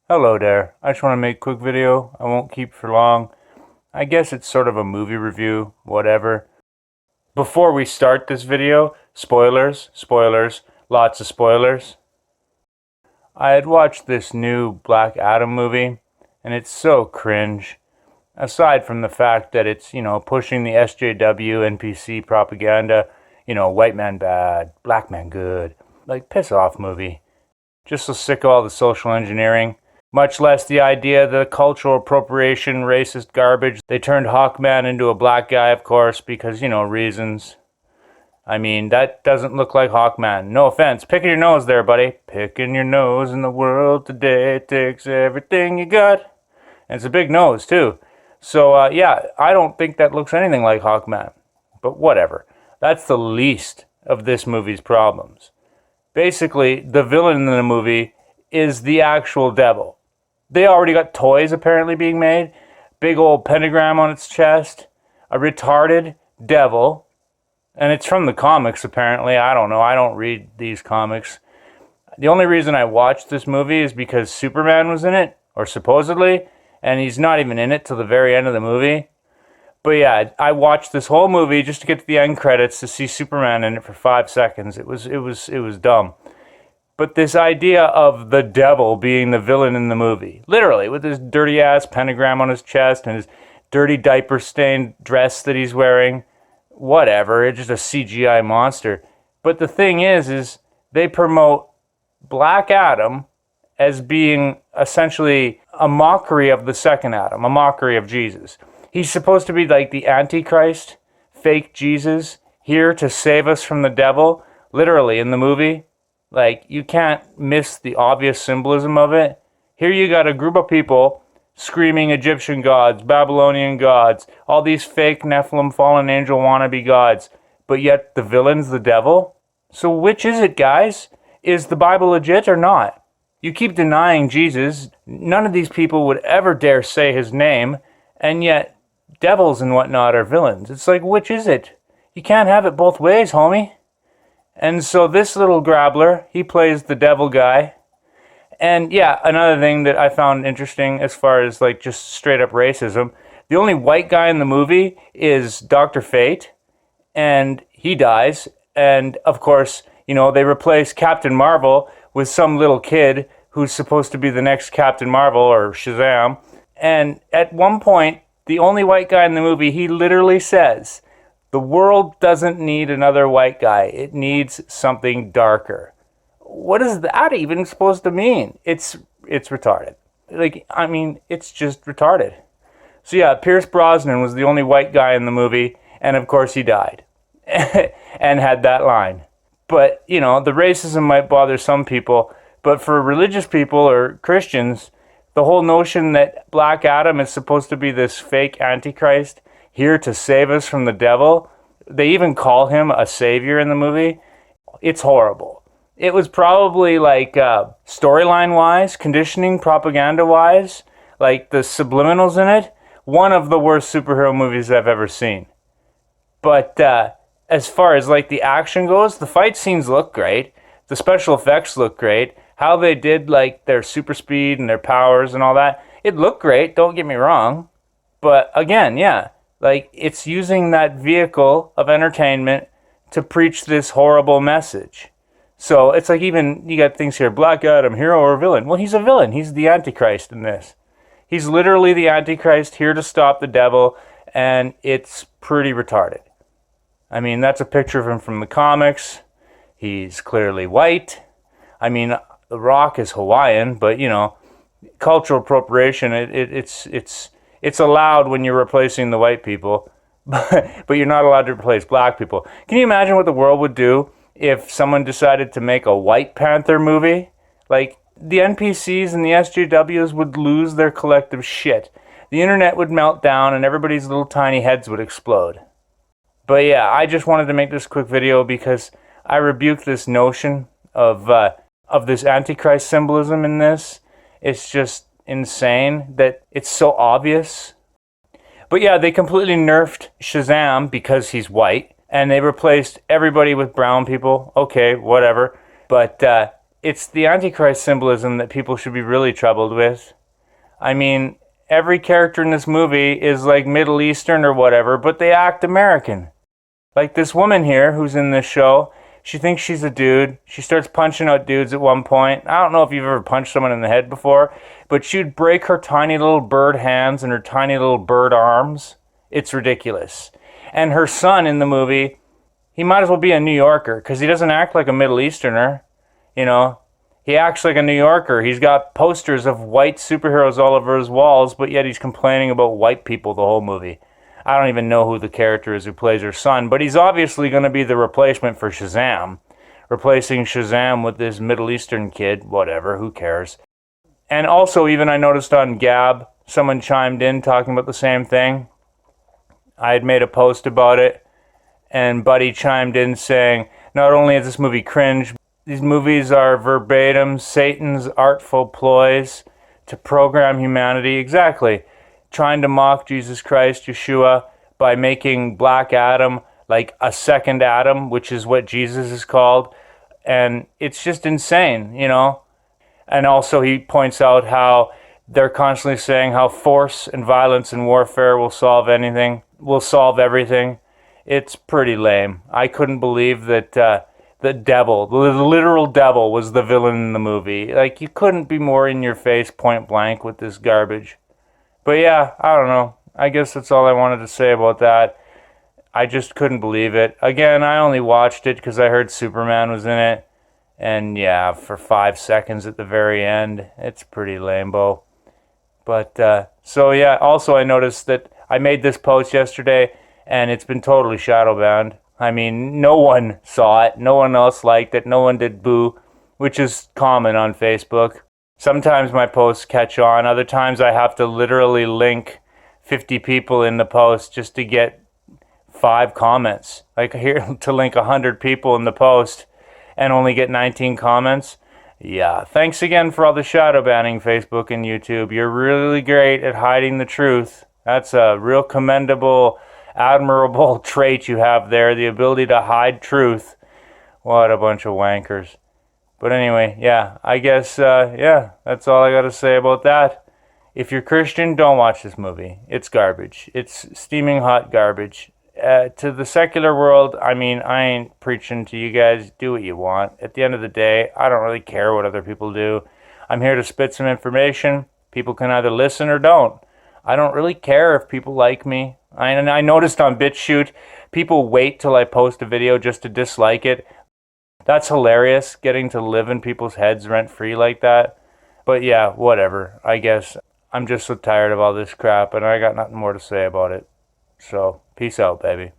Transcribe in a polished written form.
Hello there. I just want to make a quick video. I won't keep for long. I guess it's sort of a movie review, whatever. Before we start this video, spoilers, lots of spoilers. I had watched this new Black Adam movie, and it's so cringe. Aside from the fact that it's, pushing the SJW NPC propaganda, white man bad, black man good. Like, piss off movie. Just so sick of all the social engineering. Much less the idea the cultural appropriation, racist garbage. They turned Hawkman into a black guy, of course, because, reasons. I mean, that doesn't look like Hawkman. No offense. Picking your nose there, buddy. Picking your nose in the world today takes everything you got. And it's a big nose, too. So, I don't think that looks anything like Hawkman. But whatever. That's the least of this movie's problems. Basically, the villain in the movie is the actual devil. They already got toys apparently being made. Big old pentagram on its chest. A retarded devil. And it's from the comics apparently. I don't know. I don't read these comics. The only reason I watched this movie is because Superman was in it. Or supposedly. And he's not even in it till the very end of the movie. But yeah, I watched this whole movie just to get to the end credits to see Superman in it for 5 seconds. It was dumb. But this idea of the devil being the villain in the movie, literally, with his dirty ass pentagram on his chest and his dirty diaper stained dress that he's wearing, whatever, it's just a CGI monster. But the thing is they promote Black Adam as being essentially a mockery of the second Adam, a mockery of Jesus. He's supposed to be like the Antichrist, fake Jesus, here to save us from the devil, literally in the movie. Like, you can't miss the obvious symbolism of it. Here you got a group of people screaming Egyptian gods, Babylonian gods, all these fake Nephilim fallen angel wannabe gods, but yet the villain's the devil? So which is it, guys? Is the Bible legit or not? You keep denying Jesus. None of these people would ever dare say his name, and yet devils and whatnot are villains. It's like, which is it? You can't have it both ways, homie. And so this little grabbler, he plays the devil guy. And yeah, another thing that I found interesting as far as like just straight up racism, the only white guy in the movie is Dr. Fate, and he dies. And of course, they replace Captain Marvel with some little kid who's supposed to be the next Captain Marvel or Shazam. And at one point, the only white guy in the movie, he literally says, the world doesn't need another white guy. It needs something darker. What is that even supposed to mean? It's retarded. It's just retarded. So yeah, Pierce Brosnan was the only white guy in the movie, and of course he died. And had that line. But, the racism might bother some people, but for religious people or Christians, the whole notion that Black Adam is supposed to be this fake Antichrist here to save us from the devil. They even call him a savior in the movie. It's horrible. It was probably like storyline-wise, conditioning, propaganda-wise, like the subliminals in it, one of the worst superhero movies I've ever seen. But as far as like the action goes, the fight scenes look great. The special effects look great. How they did like their super speed and their powers and all that, it looked great, don't get me wrong. But again, yeah. Like, it's using that vehicle of entertainment to preach this horrible message. So, it's like even, you got things here, Black Adam, hero or villain? Well, he's a villain. He's the Antichrist in this. He's literally the Antichrist here to stop the devil, and it's pretty retarded. I mean, that's a picture of him from the comics. He's clearly white. I mean, The Rock is Hawaiian, but, cultural appropriation, it's allowed when you're replacing the white people, but you're not allowed to replace black people. Can you imagine what the world would do if someone decided to make a White Panther movie? Like, the NPCs and the SJWs would lose their collective shit. The internet would melt down and everybody's little tiny heads would explode. But yeah, I just wanted to make this quick video because I rebuke this notion of this Antichrist symbolism in this. It's just insane that it's so obvious. But yeah, they completely nerfed Shazam because he's white, and they replaced everybody with brown people. Okay, whatever. But it's the Antichrist symbolism that people should be really troubled with. I mean, every character in this movie is like Middle Eastern or whatever, but they act American. Like this woman here who's in this show, she thinks she's a dude. She starts punching out dudes at one point. I don't know if you've ever punched someone in the head before, but she'd break her tiny little bird hands and her tiny little bird arms. It's ridiculous. And her son in the movie, he might as well be a New Yorker because he doesn't act like a Middle Easterner. You know, he acts like a New Yorker. He's got posters of white superheroes all over his walls, but yet he's complaining about white people the whole movie. I don't even know who the character is who plays her son, but he's obviously going to be the replacement for Shazam. Replacing Shazam with this Middle Eastern kid, whatever, who cares. And also, even I noticed on Gab, someone chimed in talking about the same thing. I had made a post about it, and Buddy chimed in saying, not only is this movie cringe, these movies are verbatim Satan's artful ploys to program humanity. Exactly. Trying to mock Jesus Christ, Yahshua, by making Black Adam like a second Adam, which is what Jesus is called. And it's just insane, you know. And also he points out how they're constantly saying how force and violence and warfare will solve everything. It's pretty lame. I couldn't believe that the devil, the literal devil, was the villain in the movie. Like, you couldn't be more in your face point blank with this garbage. But yeah, I don't know. I guess that's all I wanted to say about that. I just couldn't believe it. Again, I only watched it because I heard Superman was in it. And yeah, for 5 seconds at the very end. It's pretty lamebo. But, so yeah, also I noticed that I made this post yesterday and it's been totally shadow banned. I mean, no one saw it. No one else liked it. No one did boo, which is common on Facebook. Sometimes my posts catch on. Other times I have to literally link 50 people in the post just to get 5 comments. Like here to link 100 people in the post and only get 19 comments. Yeah, thanks again for all the shadow banning, Facebook and YouTube. You're really great at hiding the truth. That's a real commendable, admirable trait you have there, the ability to hide truth. What a bunch of wankers. But anyway, yeah, I guess, yeah, that's all I got to say about that. If you're Christian, don't watch this movie. It's garbage. It's steaming hot garbage. To the secular world, I mean, I ain't preaching to you guys. Do what you want. At the end of the day, I don't really care what other people do. I'm here to spit some information. People can either listen or don't. I don't really care if people like me. I noticed on BitChute, people wait till I post a video just to dislike it. That's hilarious, getting to live in people's heads rent-free like that. But yeah, whatever. I guess I'm just so tired of all this crap, and I got nothing more to say about it. So, peace out, baby.